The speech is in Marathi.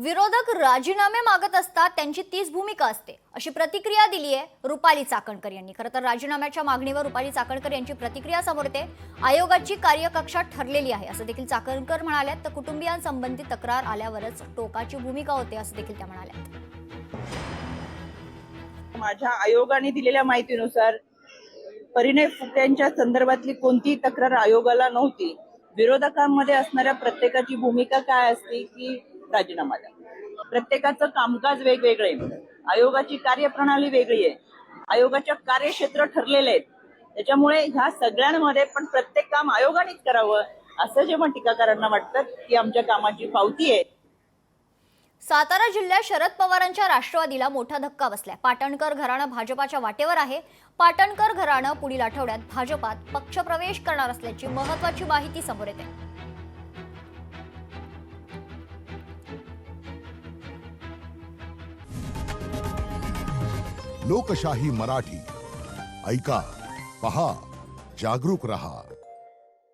विरोधक राजीनामे मागत असतात त्यांची तीच भूमिका असते अशी प्रतिक्रिया दिली आहे रुपाली चाकणकर यांनी। खरं तर राजीनाम्याच्या मागणीवर रुपाली चाकणकर यांची प्रतिक्रिया समोर येते। आयोगाची कार्यकक्षा ठरलेली आहे असं देखील चाकणकर म्हणाल्यात। तर कुटुंबियांसंबंधी तक्रार आल्यावरच टोकाची भूमिका होते असं देखील त्या म्हणाल्यात। माझ्या आयोगाने दिलेल्या माहितीनुसार परिणय फुट्यांच्या संदर्भातली कोणतीही तक्रार आयोगाला नव्हती। विरोधकांमध्ये असणाऱ्या प्रत्येकाची भूमिका काय असते की राजीनामा द्या। प्रत्येकाचं कामकाज वेगवेगळे आहे, आयोगाची कार्यप्रणाली वेगळी आहे, आयोगाच्या कार्यक्षेत्र ठरलेले आहेत। त्याच्यामुळे ह्या सगळ्यांमध्ये पण प्रत्येक काम आयोगानेच करावं असं जेव्हा टीकाकारांना वाटतं की आमच्या कामाची पावती आहे। सातारा जिल्ह्यात शरद पवारांच्या राष्ट्रवादीला मोठा धक्का बसलाय। पाटणकर घराणं भाजपाच्या वाटेवर आहे। पाटणकर घराणं पुढील आठवड्यात भाजपात पक्षप्रवेश करणार असल्याची महत्त्वाची माहिती समोर येते। लोकशाही मराठी ऐका, पहा, जागरूक रहा।